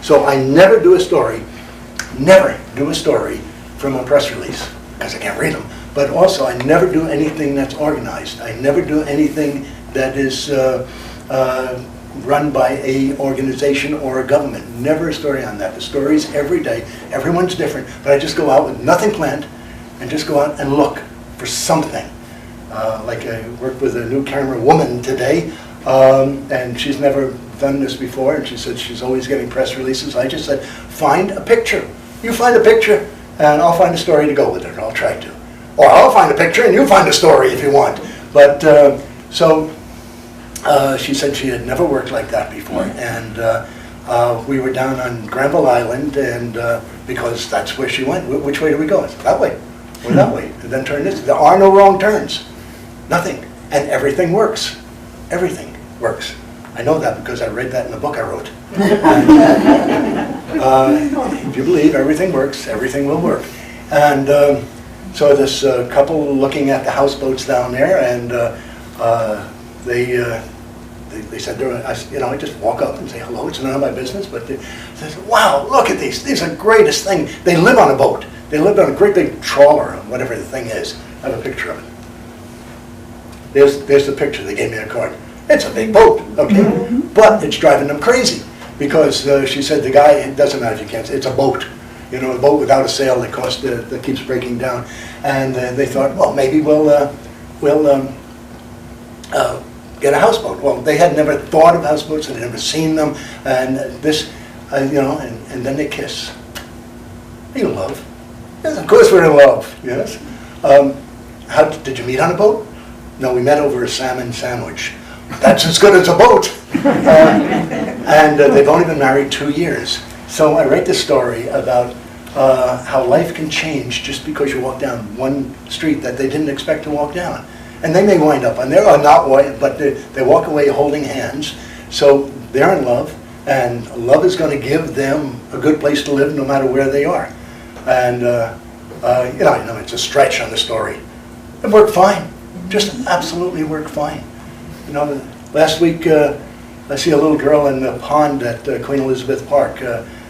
So I never do a story from a press release, because I can't read them. But also, I never do anything that's organized. I never do anything that is run by a organization or a government. Never a story on that. The stories every day, everyone's different, but I just go out with nothing planned and just go out and look for something. Like I worked with a new camera woman today, and she's never done this before, and she said she's always getting press releases. I just said, find a picture. You find a picture, and I'll find a story to go with it, or I'll try to. Or I'll find a picture, and you find a story if you want. But, she said she had never worked like that before, and we were down on Granville Island, and because that's where she went. Which way do we go? I said, that way, or that way, and then turn this. There are no wrong turns, nothing, and everything works. Everything works. I know that because I read that in the book I wrote. If you believe everything works, everything will work. And so this couple looking at the houseboats down there, and they said, I just walk up and say hello. It's none of my business, but they said, wow, look at these. These are the greatest thing. They live on a boat. They live on a great big trawler, whatever the thing is. I have a picture of it. There's the picture. They gave me a card. It's a big boat, okay? But it's driving them crazy because she said the guy, it doesn't matter if you can't say, it's a boat. You know, a boat without a sail that keeps breaking down. And they thought, well, maybe we'll get a houseboat. Well, they had never thought of houseboats, they had never seen them, and this, and then they kiss. Are you in love? Yes, of course we're in love, yes. How did you meet on a boat? No, we met over a salmon sandwich. That's as good as a boat. And they've only been married 2 years. So I write this story about how life can change just because you walk down one street that they didn't expect to walk down. And they may wind up on there or not, but they walk away holding hands. So they're in love, and love is going to give them a good place to live no matter where they are. And I know it's a stretch on the story. It worked fine, just absolutely worked fine. Last week I see a little girl in the pond at Queen Elizabeth Park,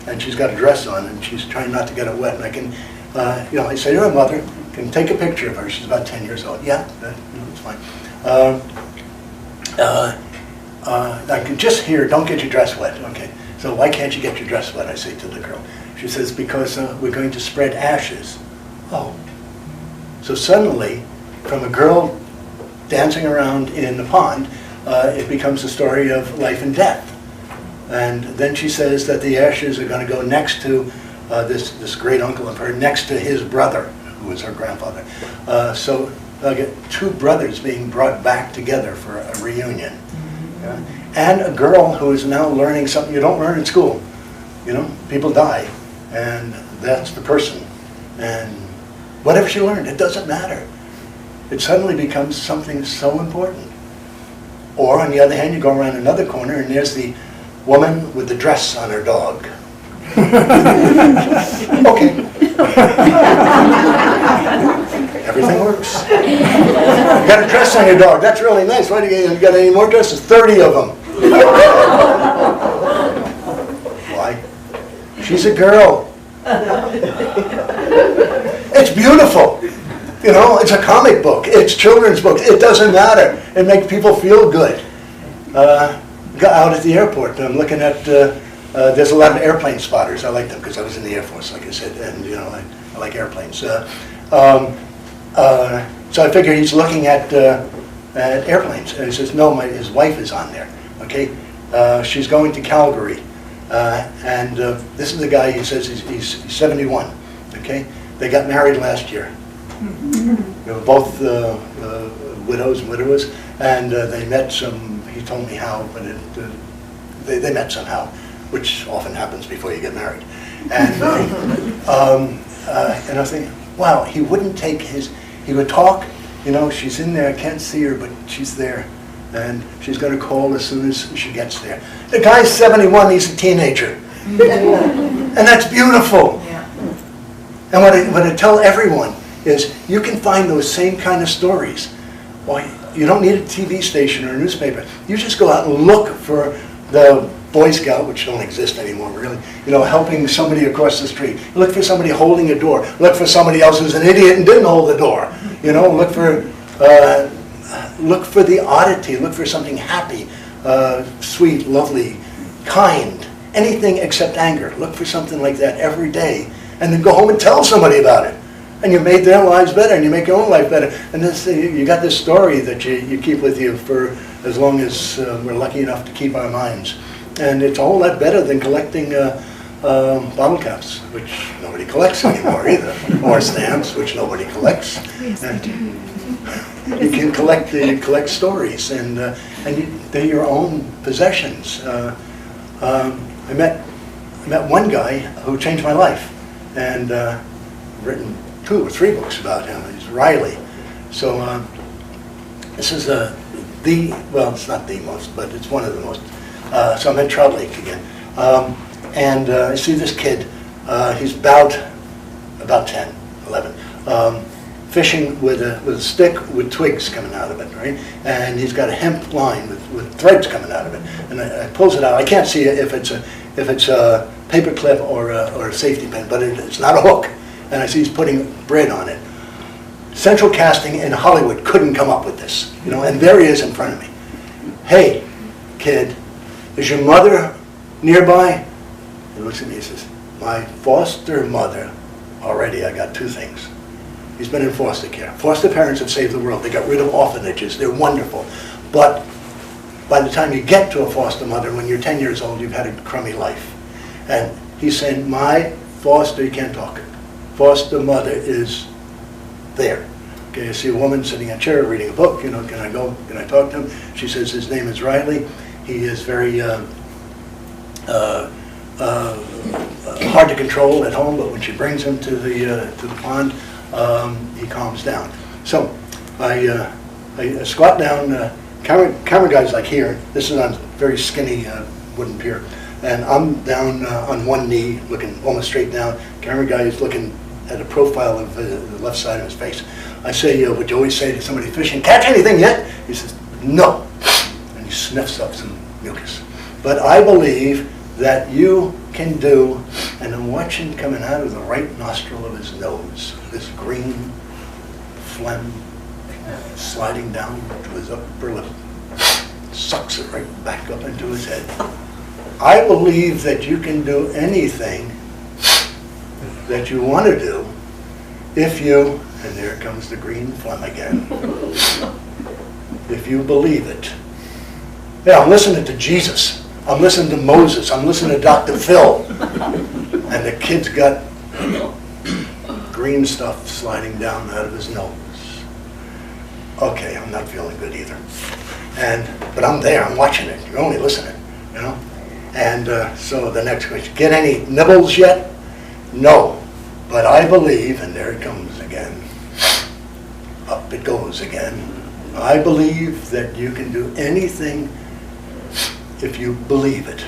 and she's got a dress on, and she's trying not to get it wet. And I can, I say to her mother, can take a picture of her. She's about 10 years old. Yeah, it's fine. I can just hear, don't get your dress wet. Okay, so why can't you get your dress wet, I say to the girl. She says, because we're going to spread ashes. Oh. So suddenly, from a girl dancing around in the pond, it becomes a story of life and death. And then she says that the ashes are going to go next to this great uncle of her, next to his brother, who was her grandfather. So they'll get two brothers being brought back together for a reunion. And a girl who is now learning something you don't learn in school. People die, and that's the person. And whatever she learned, it doesn't matter. It suddenly becomes something so important. Or on the other hand, you go around another corner and there's the woman with the dress on her dog. Okay. Everything works. You got a dress on your dog. That's really nice. Why do you got any more dresses? 30 of them. Why? She's a girl. It's beautiful. It's a comic book. It's children's books. It doesn't matter. It makes people feel good. Out at the airport, I'm looking at, there's a lot of airplane spotters. I like them because I was in the Air Force, like I said, and I like airplanes. So I figure he's looking at airplanes, and he says, no, his wife is on there, okay? She's going to Calgary, and this is the guy, he says he's 71, okay? They got married last year. They were both widows and widowers, and they met he told me how, but they met somehow, which often happens before you get married. And, and I was thinking, wow, he wouldn't take he would talk, she's in there, I can't see her, but she's there, and she's going to call as soon as she gets there. The guy's 71, he's a teenager, and that's beautiful. And what I tell everyone is you can find those same kind of stories. Well, you don't need a TV station or a newspaper. You just go out and look for the Boy Scout, which don't exist anymore really, you know, helping somebody across the street. Look for somebody holding a door. Look for somebody else who's an idiot and didn't hold the door. You know, look for the oddity. Look for something happy, sweet, lovely, kind. Anything except anger. Look for something like that every day, and then go home and tell somebody about it. And you made their lives better, and you make your own life better. And this, you got this story that you keep with you for as long as we're lucky enough to keep our minds. And it's a whole lot better than collecting bottle caps, which nobody collects anymore either, or stamps, which nobody collects. Yes, I do. You can collect stories, and they're your own possessions. I met one guy who changed my life, and written 2 or 3 books about him. He's Reilly. So this is well, it's not the most, but it's one of the most. So I'm at Trout Lake again, and I see this kid. He's about 10, 11, fishing with a stick with twigs coming out of it, right? And he's got a hemp line with threads coming out of it. And I pulls it out. I can't see if it's a paper clip or a safety pin, but it's not a hook. And I see he's putting bread on it. Central Casting in Hollywood couldn't come up with this, you know. And there he is in front of me. Hey, kid. Is your mother nearby? He looks at me and says, my foster mother, already I got 2 things. He's been in foster care. Foster parents have saved the world. They got rid of orphanages. They're wonderful. But by the time you get to a foster mother, when you're 10 years old, you've had a crummy life. And he's saying, my foster, you can't talk, foster mother is there. Okay, I see a woman sitting in a chair reading a book. You know, can I go? Can I talk to him? She says his name is Reilly. He is very hard to control at home, but when she brings him to the pond, he calms down. So I squat down. Camera guy's like here. This is on a very skinny wooden pier, and I'm down on one knee, looking almost straight down. Camera guy is looking at a profile of the left side of his face. I say, would you always say to somebody fishing, catch anything yet? He says, no. And he sniffs up some mucus. But I believe that you can do, and I'm watching coming out of the right nostril of his nose, this green phlegm sliding down to his upper lip, sucks it right back up into his head. I believe that you can do anything that you want to do if you, and there comes the green phlegm again, if you believe it. Yeah, I'm listening to Jesus. I'm listening to Moses. I'm listening to Dr. Phil. And the kid's got green stuff sliding down out of his nose. Okay, I'm not feeling good either. But I'm there, I'm watching it. You're only listening, you know? And so the next question, get any nibbles yet? No, but I believe, and there it comes again. Up it goes again. I believe that you can do anything if you believe it.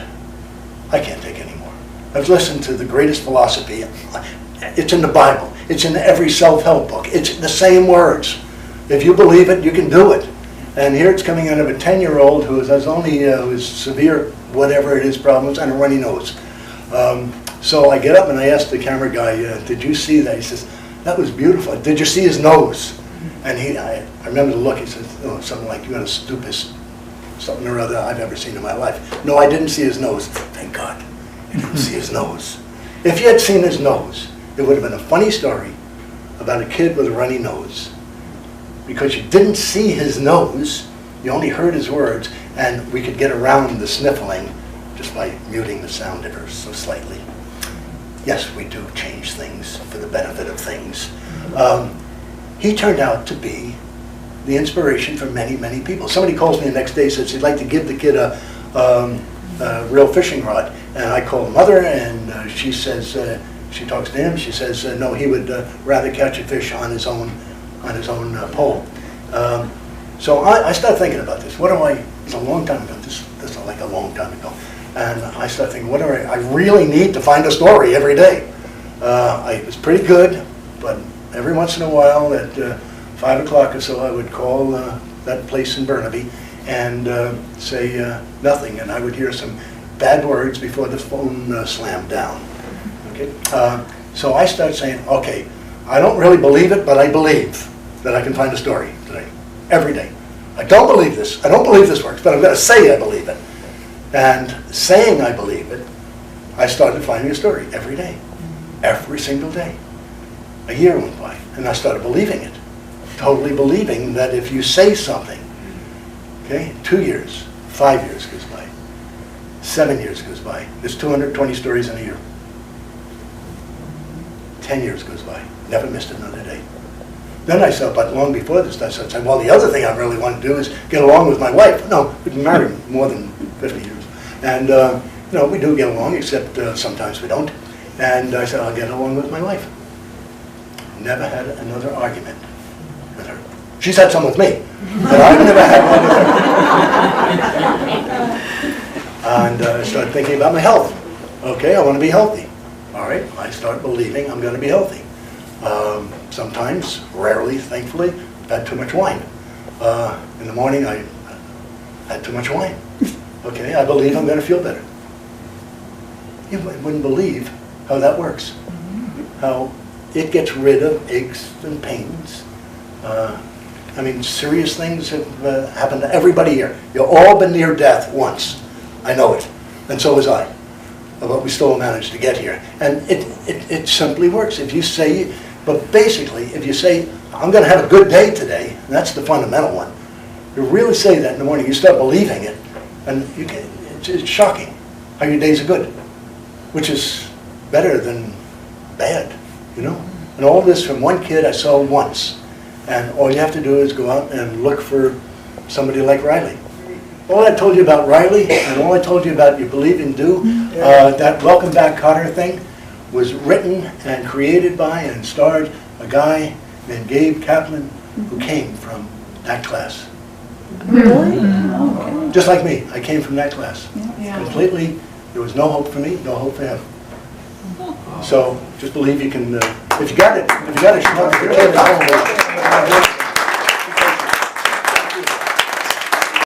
I can't take any more. I've listened to the greatest philosophy. It's in the Bible. It's in every self-help book. It's the same words. If you believe it, you can do it. And here it's coming out of a 10-year-old who has only who's severe, whatever it is, problems and a runny nose. So I get up and I ask the camera guy, did you see that? He says, that was beautiful. Did you see his nose? And I remember the look. He says, oh, something like, you got the stupidest something or other I've ever seen in my life. No, I didn't see his nose. Thank God. I didn't see his nose. If you had seen his nose, it would have been a funny story about a kid with a runny nose. Because you didn't see his nose, you only heard his words, and we could get around the sniffling just by muting the sound ever so slightly. Yes, we do change things for the benefit of things. He turned out to be the inspiration for many, many people. Somebody calls me the next day and says he'd like to give the kid a real fishing rod. And I call mother, and she says, she talks to him, she says, no, he would rather catch a fish on his own pole. So I started thinking about this. It's a long time ago. This is like a long time ago. And I started thinking, I really need to find a story every day. It was pretty good, but every once in a while at 5 o'clock or so, I would call that place in Burnaby and say nothing. And I would hear some bad words before the phone slammed down. Okay? So I start saying, okay, I don't really believe it, but I believe that I can find a story today, every day. I don't believe this. I don't believe this works, but I'm going to say I believe it. And saying I believe it, I started finding a story every day, every single day. A year went by, and I started believing it, totally believing that if you say something, okay, 2 years, 5 years goes by, 7 years goes by, there's 220 stories in a year. 10 years goes by, never missed another day. Then I saw, but long before this, I started saying, well, the other thing I really want to do is get along with my wife. No, we've been married more than 50 years. And, you know, we do get along, except sometimes we don't. And I said, I'll get along with my wife. Never had another argument with her. She's had some with me, but I've never had one with her. And I started thinking about my health. Okay, I want to be healthy. All right, I start believing I'm going to be healthy. Sometimes, rarely, thankfully, I've had too much wine. In the morning, I had too much wine. Okay, I believe I'm going to feel better. You wouldn't believe how that works. How it gets rid of aches and pains. I mean, serious things have happened to everybody here. You've all been near death once. I know it. And so was I. But we still managed to get here. And it simply works. If you say, but basically, if you say, I'm going to have a good day today, and that's the fundamental one. You really say that in the morning, you start believing it, and you can, it's shocking how your days are good, which is better than bad, you know? And all this from one kid I saw once. And all you have to do is go out and look for somebody like Reilly. All I told you about Reilly, and all I told you about You Believe and Do, that Welcome Back Kotter thing, was written and created by and starred a guy named Gabe Kaplan, who came from that class. Really? Oh. Just like me, I came from that class. Yeah. Completely, there was no hope for me, no hope for him. So just believe you can, if you got it, you should talk to the kid at home.